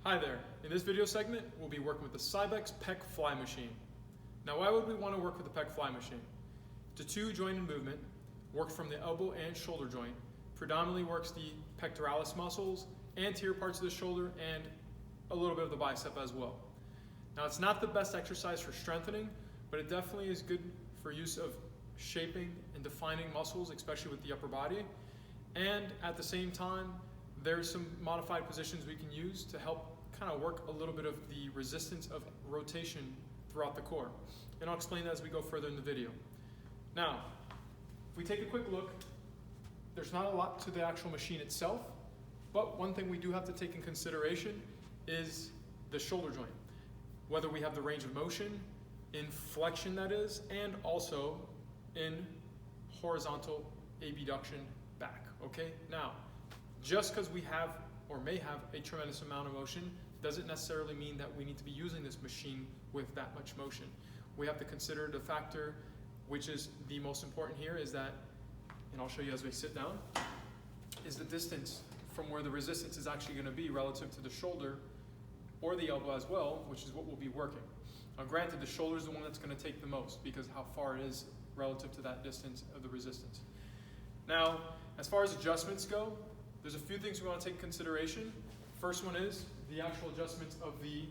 Hi there. In this video segment, we'll be working with the Cybex Pec Fly machine. Now, why would we want to work with the Pec Fly machine? It's a two-jointed movement, works from the elbow and shoulder joint, predominantly works the pectoralis muscles, anterior parts of the shoulder, and a little bit of the bicep as well. Now, it's not the best exercise for strengthening, but it definitely is good for use of shaping and defining muscles, especially with the upper body. And at the same time, there's some modified positions we can use to help kind of work a little bit of the resistance of rotation throughout the core. And I'll explain that as we go further in the video. Now, if we take a quick look, there's not a lot to the actual machine itself, but one thing we do have to take in consideration is the shoulder joint. Whether we have the range of motion, in flexion that is, and also in horizontal abduction back, okay? Now, just because we have or may have a tremendous amount of motion doesn't necessarily mean that we need to be using this machine with that much motion. We have to consider the factor, which is the most important here, is that, and I'll show you as we sit down, is the distance from where the resistance is actually going to be relative to the shoulder or the elbow as well, which is what we'll be working. Now granted, the shoulder is the one that's going to take the most because how far it is relative to that distance of the resistance. Now, as far as adjustments go, there's a few things we want to take into consideration. First one is the actual adjustments of the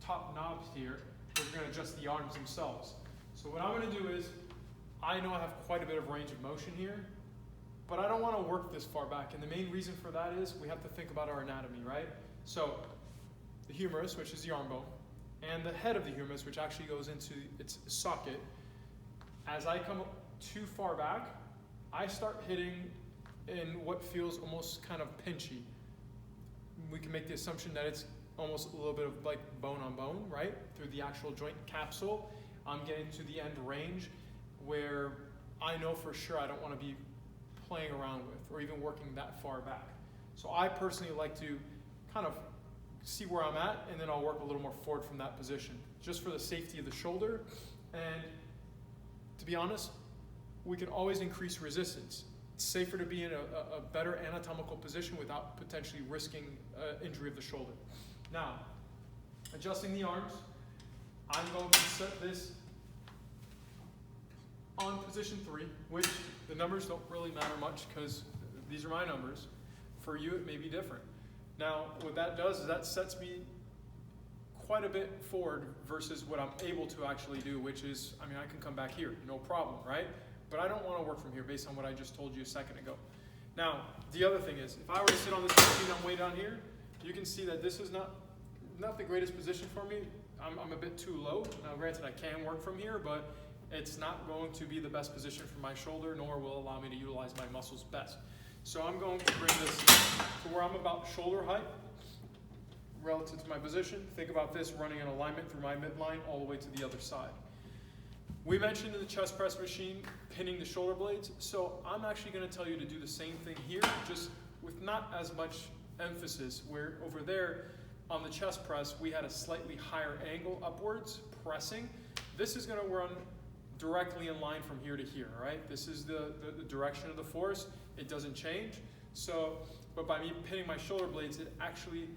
top knobs here. We're going to adjust the arms themselves. So what I'm going to do is, I know I have quite a bit of range of motion here, but I don't want to work this far back. And the main reason for that is we have to think about our anatomy, right? So the humerus, which is the arm bone, and the head of the humerus, which actually goes into its socket. As I come too far back, I start hitting in what feels almost kind of pinchy. We can make the assumption that it's almost a little bit of like bone on bone, right? Through the actual joint capsule, I'm getting to the end range where I know for sure I don't want to be playing around with or even working that far back. So I personally like to kind of see where I'm at, and then I'll work a little more forward from that position, just for the safety of the shoulder. And to be honest, we can always increase resistance. It's safer to be in a better anatomical position without potentially risking injury of the shoulder. Now, adjusting the arms, I'm going to set this on position 3, which the numbers don't really matter much because these are my numbers. For you, it may be different. Now, what that does is that sets me quite a bit forward versus what I'm able to actually do, which is, I mean, I can come back here, no problem, right? But I don't want to work from here based on what I just told you a second ago. Now, the other thing is, if I were to sit on this machine on way down here, you can see that this is not the greatest position for me. I'm a bit too low. Now, granted, I can work from here, but it's not going to be the best position for my shoulder, nor will allow me to utilize my muscles best. So I'm going to bring this to where I'm about shoulder height relative to my position. Think about this running in alignment through my midline all the way to the other side. We mentioned in the chest press machine pinning the shoulder blades, so I'm actually going to tell you to do the same thing here, just with not as much emphasis, where over there on the chest press we had a slightly higher angle upwards pressing. This is going to run directly in line from here to here, right? This is the direction of the force. It doesn't change. So, but by me pinning my shoulder blades, it actually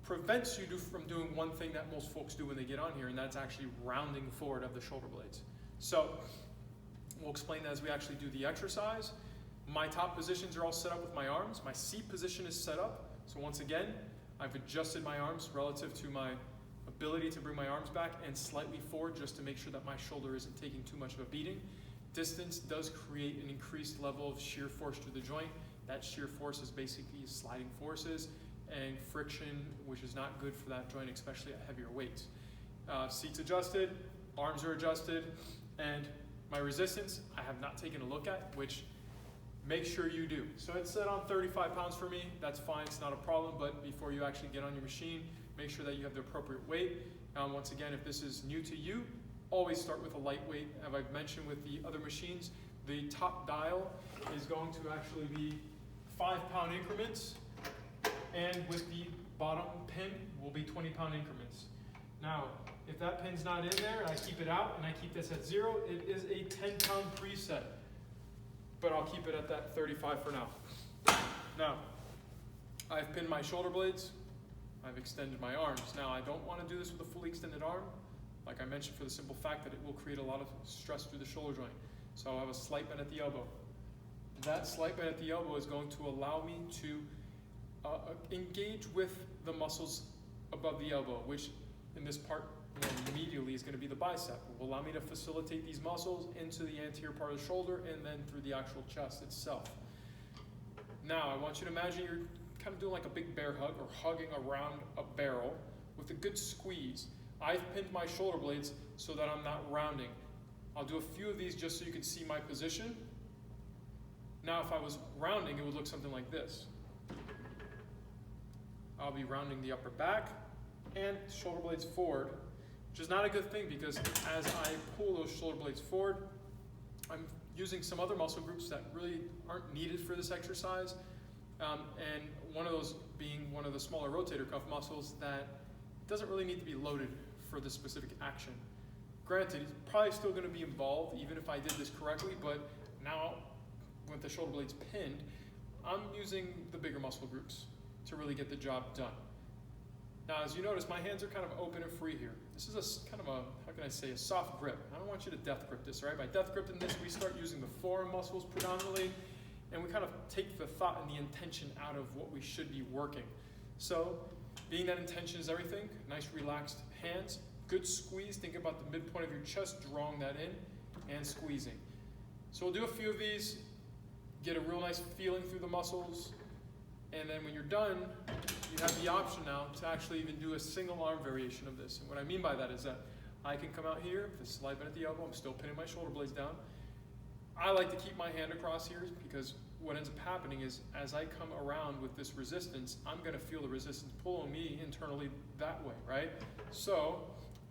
prevents you from doing one thing that most folks do when they get on here, and that's actually rounding forward of the shoulder blades. So we'll explain that as we actually do the exercise. My top positions are all set up with my arms. My seat position is set up. So once again, I've adjusted my arms relative to my ability to bring my arms back and slightly forward just to make sure that my shoulder isn't taking too much of a beating. Distance does create an increased level of shear force to the joint. That shear force is basically sliding forces and friction, which is not good for that joint, especially at heavier weights. Seats adjusted, arms are adjusted, and my resistance I have not taken a look at, which make sure you do. So it's set on 35 pounds for me. That's fine, it's not a problem, but before you actually get on your machine, make sure that you have the appropriate weight. Once again, if this is new to you, always start with a lightweight. As I've mentioned with the other machines, the top dial is going to actually be 5-pound increments, and with the bottom pin will be 20-pound increments. Now, if that pin's not in there and I keep it out and I keep this at 0, it is a 10-pound preset, but I'll keep it at that 35 for now. Now, I've pinned my shoulder blades. I've extended my arms. Now, I don't want to do this with a fully extended arm, like I mentioned, for the simple fact that it will create a lot of stress through the shoulder joint. So I'll have a slight bend at the elbow. That slight bend at the elbow is going to allow me to engage with the muscles above the elbow, which in this part immediately is going to be the bicep. It will allow me to facilitate these muscles into the anterior part of the shoulder and then through the actual chest itself. Now, I want you to imagine you're kind of doing like a big bear hug or hugging around a barrel with a good squeeze. I've pinned my shoulder blades so that I'm not rounding. I'll do a few of these just so you can see my position. Now, if I was rounding, it would look something like this. I'll be rounding the upper back and shoulder blades forward, which is not a good thing because as I pull those shoulder blades forward, I'm using some other muscle groups that really aren't needed for this exercise, and one of those being one of the smaller rotator cuff muscles that doesn't really need to be loaded for this specific action. Granted, it's probably still going to be involved even if I did this correctly, but now with the shoulder blades pinned, I'm using the bigger muscle groups to really get the job done. Now, as you notice, my hands are kind of open and free here. This is a kind of a, how can I say, a soft grip. I don't want you to death grip this, right? By death gripping this, we start using the forearm muscles predominantly, and we kind of take the thought and the intention out of what we should be working. So, being that intention is everything, nice relaxed hands, good squeeze, think about the midpoint of your chest, drawing that in, and squeezing. So we'll do a few of these, get a real nice feeling through the muscles, and then when you're done, you have the option now to actually even do a single arm variation of this. And what I mean by that is that I can come out here, with a slight bend at the elbow, I'm still pinning my shoulder blades down. I like to keep my hand across here because what ends up happening is as I come around with this resistance, I'm going to feel the resistance pulling me internally that way, right? So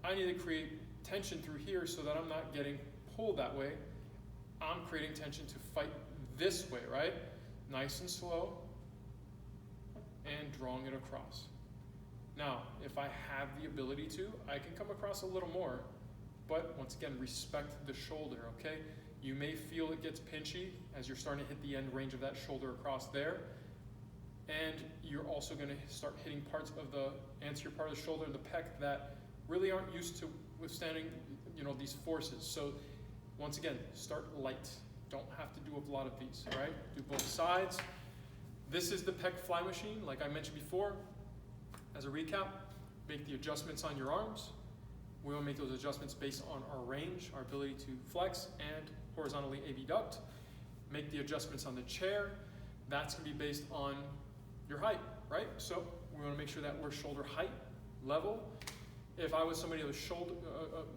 I need to create tension through here so that I'm not getting pulled that way. I'm creating tension to fight this way, right? Nice and slow, and drawing it across. Now, if I have the ability to, I can come across a little more, but once again, respect the shoulder, okay? You may feel it gets pinchy as you're starting to hit the end range of that shoulder across there, and you're also gonna start hitting parts of the anterior part of the shoulder and the pec that really aren't used to withstanding, these forces. So once again, start light. Don't have to do a lot of these, all right? Do both sides. This is the Pec Fly machine, like I mentioned before. As a recap, make the adjustments on your arms. We will make those adjustments based on our range, our ability to flex and horizontally abduct. Make the adjustments on the chair. That's going to be based on your height, right? So we want to make sure that we're shoulder height level. If I was somebody who was shoulder,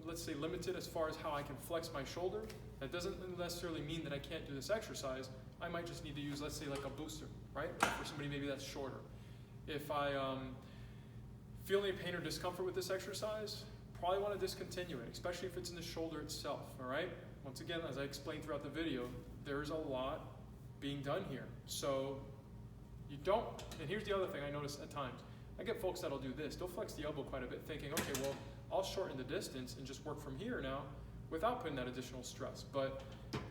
let's say limited as far as how I can flex my shoulder, that doesn't necessarily mean that I can't do this exercise. I might just need to use, let's say, like a booster, right? For somebody maybe that's shorter. If I feel any pain or discomfort with this exercise, probably want to discontinue it, especially if it's in the shoulder itself, all right? Once again, as I explained throughout the video, there's a lot being done here. So you don't, and here's the other thing I notice at times. I get folks that'll do this. They'll flex the elbow quite a bit thinking, okay, well, I'll shorten the distance and just work from here now without putting that additional stress. But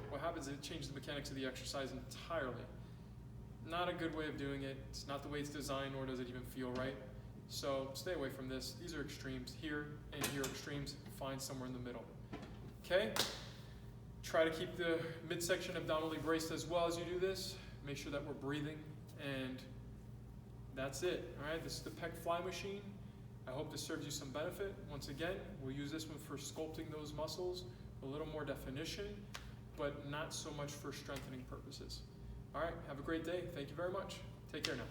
what happens is it changes the mechanics of the exercise entirely. Not a good way of doing it. It's not the way it's designed, nor does it even feel right. So stay away from this. These are extremes. Here and here are extremes. Find somewhere in the middle. Okay? Try to keep the midsection abdominally braced as well as you do this. Make sure that we're breathing, and that's it. All right, this is the Pec Fly machine. I hope this serves you some benefit. Once again, we'll use this one for sculpting those muscles, a little more definition, but not so much for strengthening purposes. All right, have a great day. Thank you very much. Take care now.